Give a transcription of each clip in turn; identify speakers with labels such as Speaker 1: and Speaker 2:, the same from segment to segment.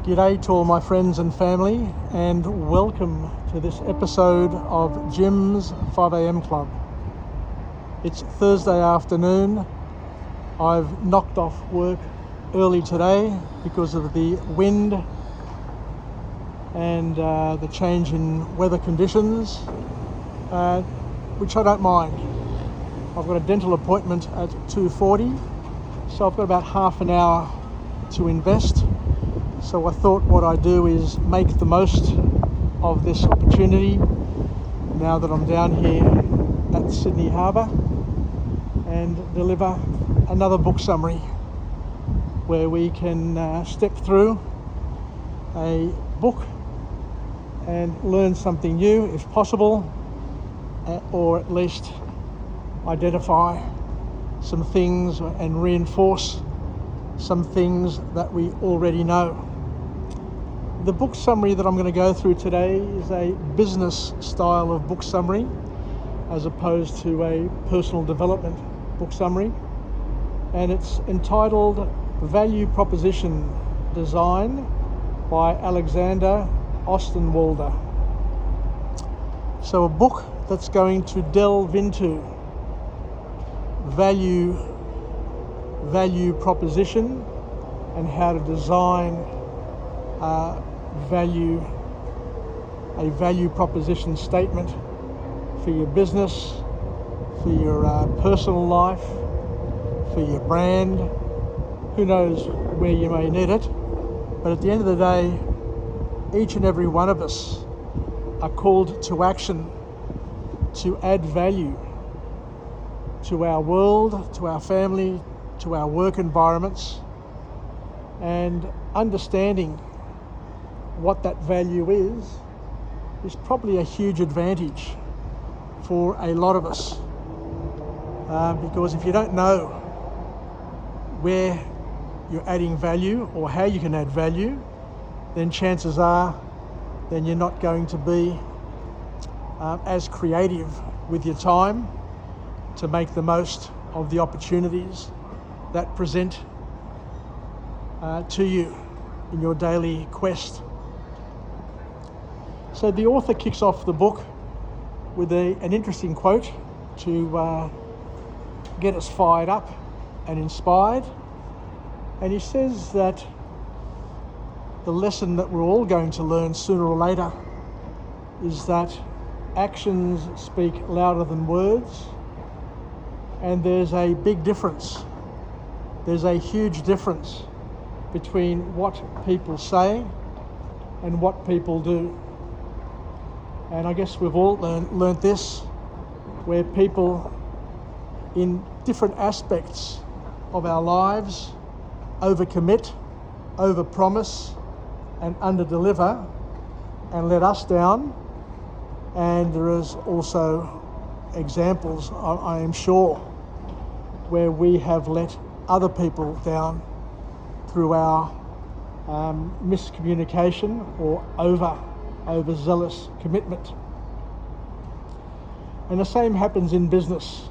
Speaker 1: G'day to all my friends and family, and welcome to this episode of Jim's 5am Club. It's Thursday afternoon. I've knocked off work early today because of the wind and the change in weather conditions, which I don't mind. I've got a dental appointment at 2:40, so I've got about half an hour to invest. So I thought what I'd do is make the most of this opportunity now that I'm down here at Sydney Harbour and deliver another book summary where we can step through a book and learn something new if possible, or at least identify some things and reinforce some things that we already know. The book summary that I'm going to go through today is a business style of book summary as opposed to a personal development book summary, and it's entitled Value Proposition Design by Alexander Osterwalder. So a book that's going to delve into value proposition and how to design a value proposition statement for your business, for your personal life, for your brand. Who knows where you may need it, but at the end of the day, each and every one of us are called to action to add value to our world, to our family, to our work environments, and understanding what that value is probably a huge advantage for a lot of us, because if you don't know where you're adding value or how you can add value, then chances are then you're not going to be as creative with your time to make the most of the opportunities that present to you in your daily quest. So the author kicks off the book with an interesting quote to get us fired up and inspired. And he says that the lesson that we're all going to learn sooner or later is that actions speak louder than words, and there's a big difference. There's a huge difference between what people say and what people do. And I guess we've all learnt this, where people in different aspects of our lives overcommit, overpromise, and underdeliver and let us down. And there is also examples, I am sure, where we have let other people down through our miscommunication or overzealous commitment. And the same happens in business.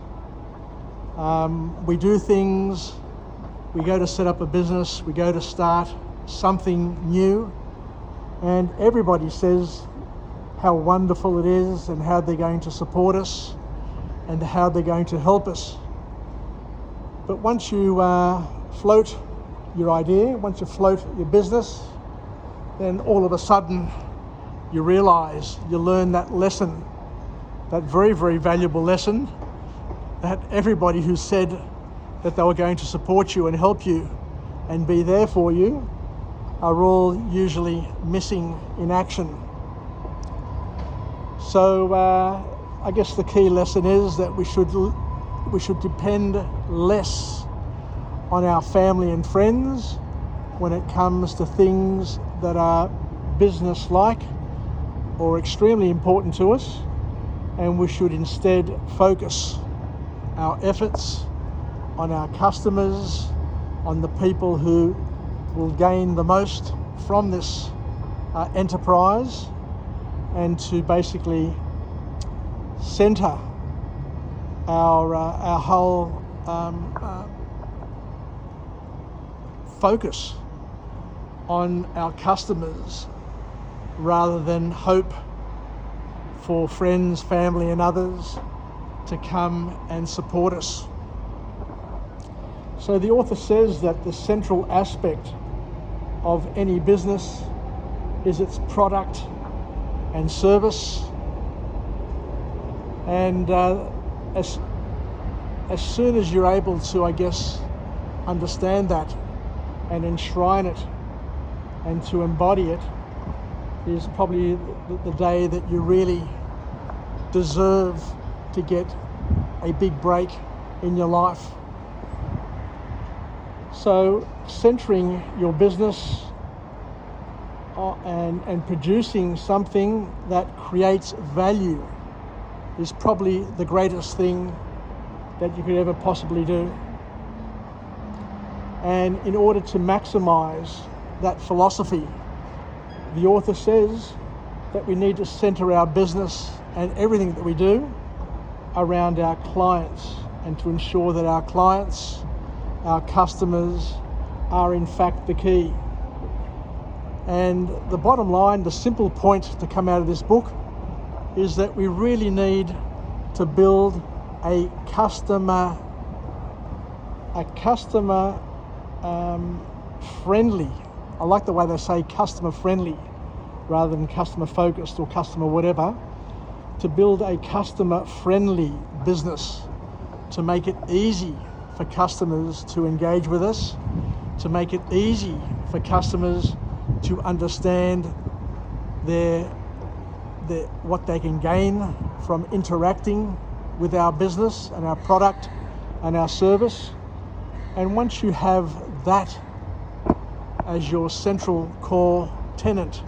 Speaker 1: We do things, we go to set up a business, we go to start something new, and everybody says how wonderful it is and how they're going to support us and how they're going to help us. But once you float your idea, once you float your business, then all of a sudden you realise, you learn that lesson, that very, very valuable lesson, that everybody who said that they were going to support you and help you and be there for you are all usually missing in action. So I guess the key lesson is that we should depend less on our family and friends when it comes to things that are business-like or extremely important to us, and we should instead focus our efforts on our customers, on the people who will gain the most from this enterprise, and to basically centre our whole focus on our customers rather than hope for friends, family and others to come and support us. So the author says that the central aspect of any business is its product and service, and as soon as you're able to, I guess, understand that and enshrine it and to embody it, is probably the day that you really deserve to get a big break in your life. So centering your business and producing something that creates value is probably the greatest thing that you could ever possibly do. And in order to maximize that philosophy, the author says that we need to center our business and everything that we do around our clients, and to ensure that our clients, our customers, are in fact the key. And the bottom line, the simple point to come out of this book, is that we really need to build a customer friendly, I like the way they say customer friendly rather than customer focused or customer whatever, to build a customer friendly business, to make it easy for customers to engage with us, to make it easy for customers to understand what they can gain from interacting with our business and our product and our service. And once you have that as your central core tenet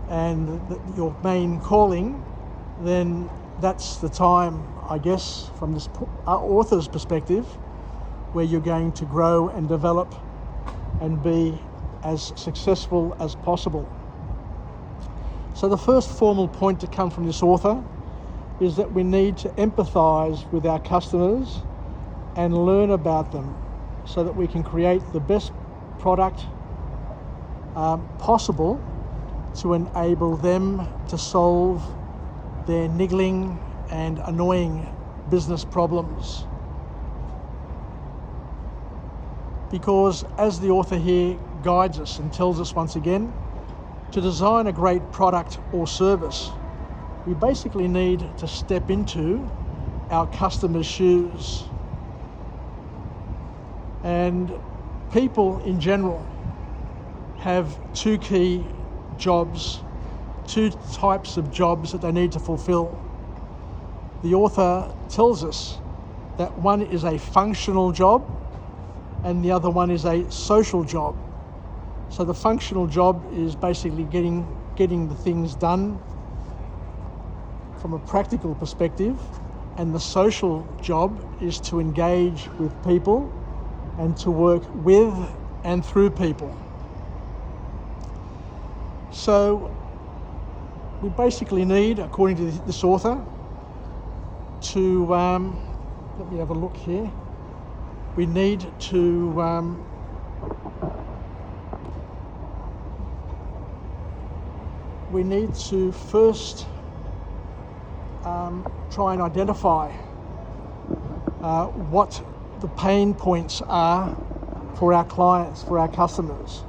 Speaker 1: and your main calling, then that's the time, I guess, from this author's perspective, where you're going to grow and develop and be as successful as possible. So the first formal point to come from this author is that we need to empathize with our customers and learn about them so that we can create the best product possible to enable them to solve their niggling and annoying business problems. Because as the author here guides us and tells us once again, to design a great product or service, we basically need to step into our customers' shoes. And people in general have two key jobs, two types of jobs that they need to fulfill. The author tells us that one is a functional job and the other one is a social job. So the functional job is basically getting the things done from a practical perspective, and the social job is to engage with people and to work with and through people. So we basically need, according to this author, to, let me have a look here, we need to first try and identify what the pain points are for our clients, for our customers.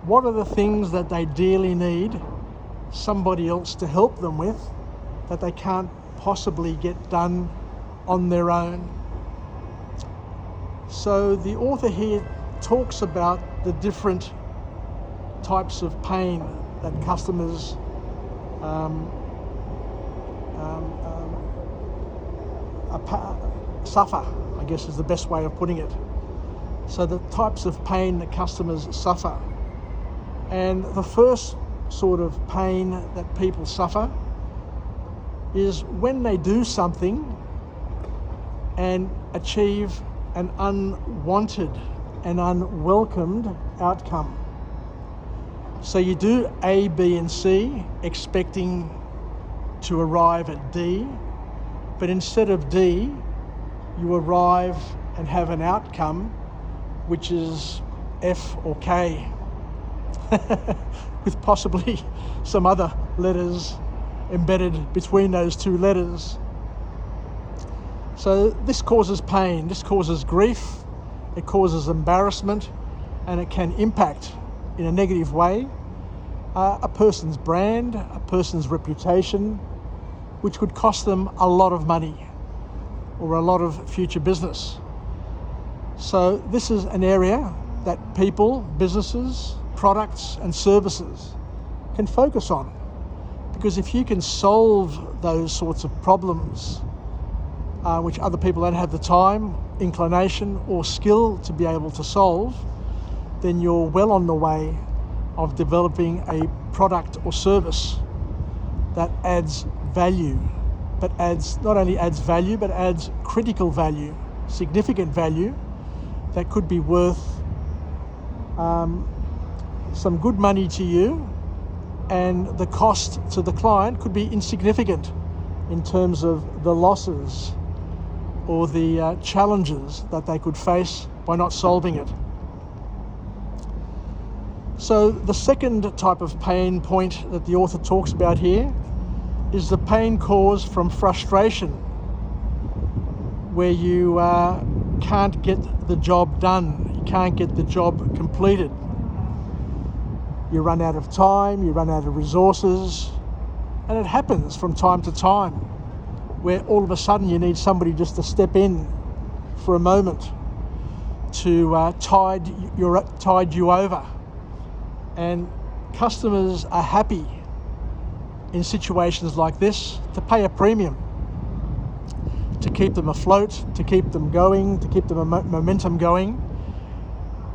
Speaker 1: What are the things that they dearly need somebody else to help them with that they can't possibly get done on their own? So the author here talks about the different types of pain that customers suffer, I guess is the best way of putting it. So the types of pain that customers suffer. And the first sort of pain that people suffer is when they do something and achieve an unwanted and unwelcomed outcome. So you do A, B, and C, expecting to arrive at D, but instead of D, you arrive and have an outcome which is F or K, with possibly some other letters embedded between those two letters. So this causes pain, this causes grief, it causes embarrassment, and it can impact in a negative way a person's brand, a person's reputation, which could cost them a lot of money or a lot of future business. So this is an area that people, businesses, products and services can focus on, because if you can solve those sorts of problems which other people don't have the time, inclination or skill to be able to solve, then you're well on the way of developing a product or service that adds value, but not only adds value, but adds critical value, significant value that could be worth some good money to you, and the cost to the client could be insignificant in terms of the losses or the challenges that they could face by not solving it. So the second type of pain point that the author talks about here is the pain caused from frustration, where you can't get the job done, you can't get the job completed. You run out of time, you run out of resources, and it happens from time to time, where all of a sudden you need somebody just to step in for a moment to tide you over. And customers are happy in situations like this to pay a premium to keep them afloat, to keep them going, to keep the momentum going.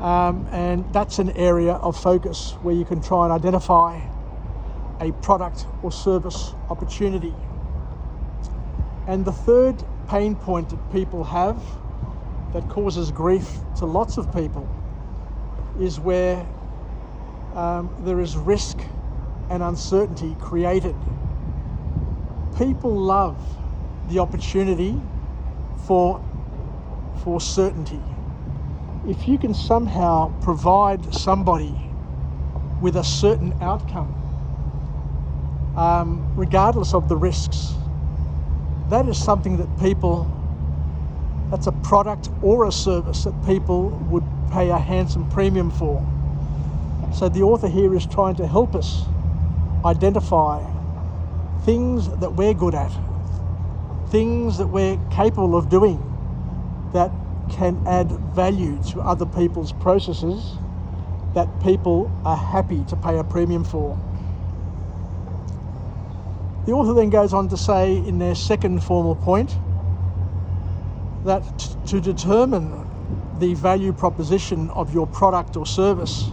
Speaker 1: And that's an area of focus where you can try and identify a product or service opportunity. And the third pain point that people have that causes grief to lots of people is where there is risk and uncertainty created. People love the opportunity for certainty. If you can somehow provide somebody with a certain outcome, regardless of the risks, that is something that's a product or a service that people would pay a handsome premium for. So the author here is trying to help us identify things that we're good at, things that we're capable of doing that can add value to other people's processes that people are happy to pay a premium for. The author then goes on to say in their second formal point that to determine the value proposition of your product or service,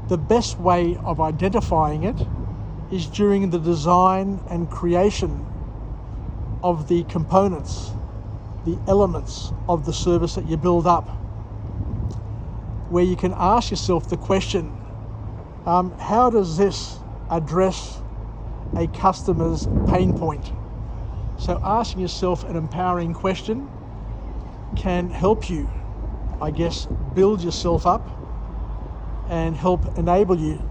Speaker 1: the best way of identifying it is during the design and creation of the components, the elements of the service that you build up, where you can ask yourself the question, how does this address a customer's pain point? So asking yourself an empowering question can help you, I guess, build yourself up and help enable you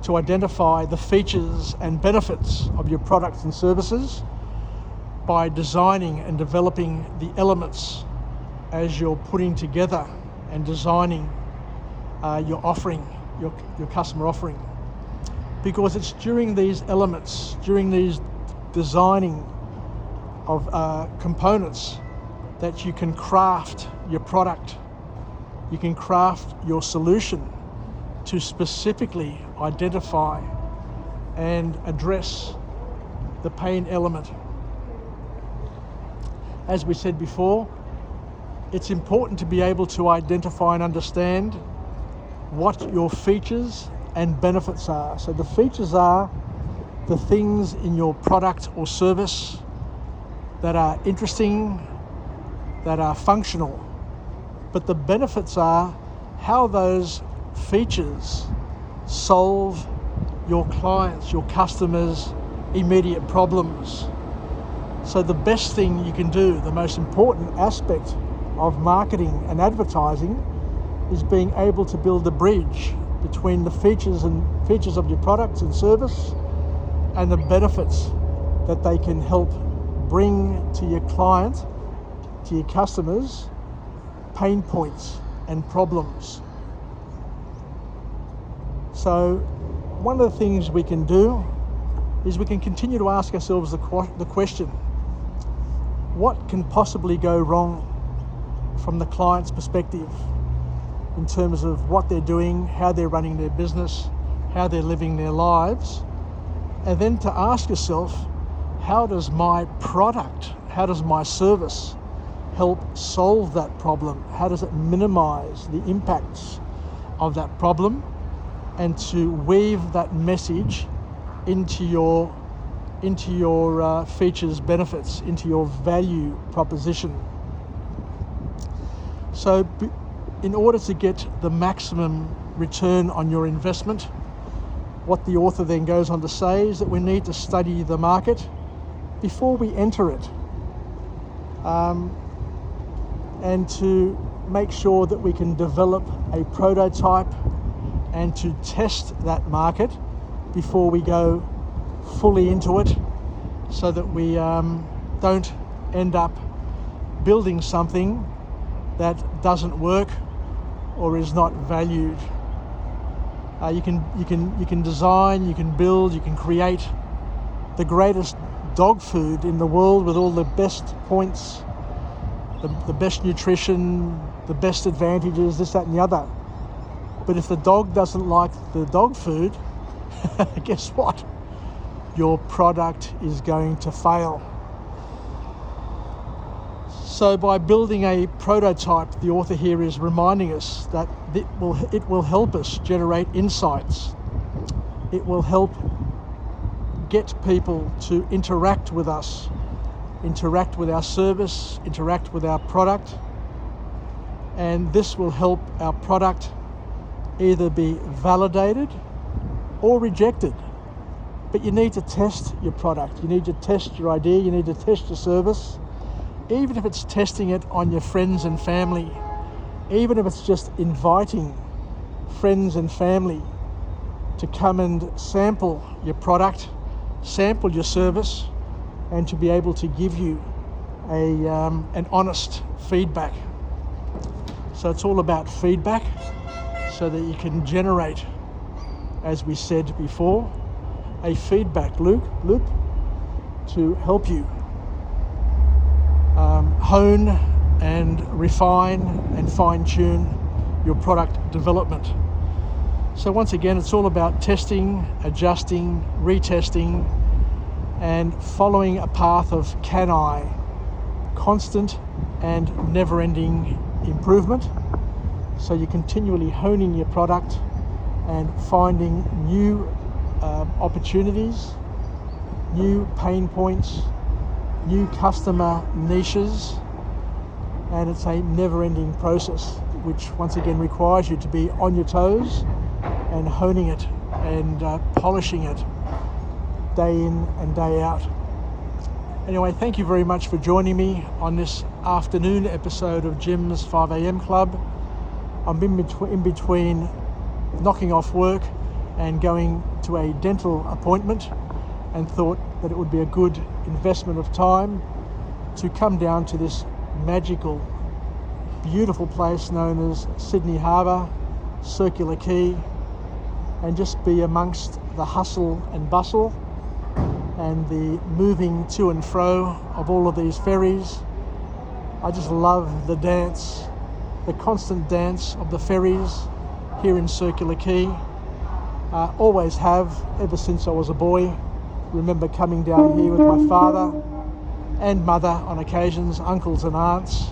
Speaker 1: to identify the features and benefits of your products and services by designing and developing the elements as you're putting together and designing your offering, your customer offering. Because it's during these elements, during these designing of components, that you can craft your product, you can craft your solution to specifically identify and address the pain element. As we said before, it's important to be able to identify and understand what your features and benefits are. So the features are the things in your product or service that are interesting, that are functional. But the benefits are how those features solve your clients, your customers' immediate problems. So the best thing you can do, the most important aspect of marketing and advertising, is being able to build a bridge between the features of your products and service and the benefits that they can help bring to your client, to your customers, pain points and problems. So one of the things we can do is we can continue to ask ourselves the question, what can possibly go wrong from the client's perspective in terms of what they're doing, how they're running their business, how they're living their lives, and then to ask yourself, how does my product, how does my service help solve that problem? How does it minimize the impacts of that problem, and to weave that message into your features, benefits, into your value proposition. So in order to get the maximum return on your investment, what the author then goes on to say is that we need to study the market before we enter it, and to make sure that we can develop a prototype and to test that market before we go fully into it, so that we don't end up building something that doesn't work or is not valued. You can design, you can build, you can create the greatest dog food in the world with all the best points, the best nutrition, the best advantages, this, that and the other. But if the dog doesn't like the dog food, guess what? Your product is going to fail. So by building a prototype, the author here is reminding us that it will help us generate insights. It will help get people to interact with us, interact with our service, interact with our product, and this will help our product either be validated or rejected. But you need to test your product, you need to test your idea, you need to test your service, even if it's testing it on your friends and family, even if it's just inviting friends and family to come and sample your product, sample your service, and to be able to give you an honest feedback. So it's all about feedback, so that you can generate, as we said before, a feedback loop to help you hone and refine and fine-tune your product development. So once again, it's all about testing, adjusting, retesting, and following a path of can-I, constant and never-ending improvement. So you're continually honing your product and finding new opportunities, new pain points, new customer niches, and it's a never-ending process, which once again requires you to be on your toes and honing it and polishing it day in and day out. Anyway, thank you very much for joining me on this afternoon episode of Jim's 5am Club. I'm in between knocking off work and going to a dental appointment, and thought that it would be a good investment of time to come down to this magical, beautiful place known as Sydney Harbour, Circular Quay, and just be amongst the hustle and bustle and the moving to and fro of all of these ferries. I just love the dance, the constant dance of the ferries here in Circular Quay. Always have, ever since I was a boy. Remember coming down here with my father and mother on occasions, uncles and aunts,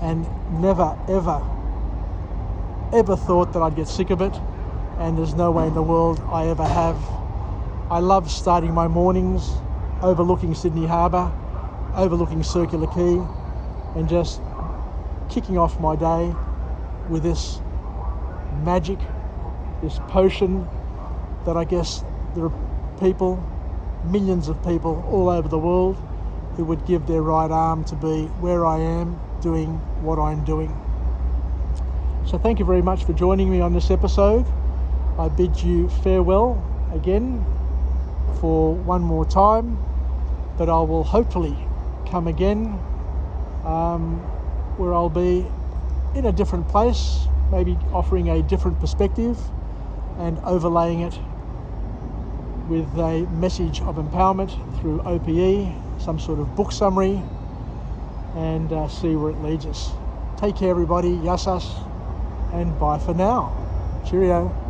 Speaker 1: and never, ever thought that I'd get sick of it, and there's no way in the world I ever have. I love starting my mornings overlooking Sydney Harbour, overlooking Circular Quay, and just kicking off my day with this magic, this potion that I guess there are people, millions of people all over the world, who would give their right arm to be where I am doing what I'm doing. So thank you very much for joining me on this episode. I bid you farewell again for one more time, but I will hopefully come again where I'll be in a different place, maybe offering a different perspective and overlaying it with a message of empowerment through OPE, some sort of book summary, and see where it leads us. Take care everybody, yasas, and bye for now. Cheerio.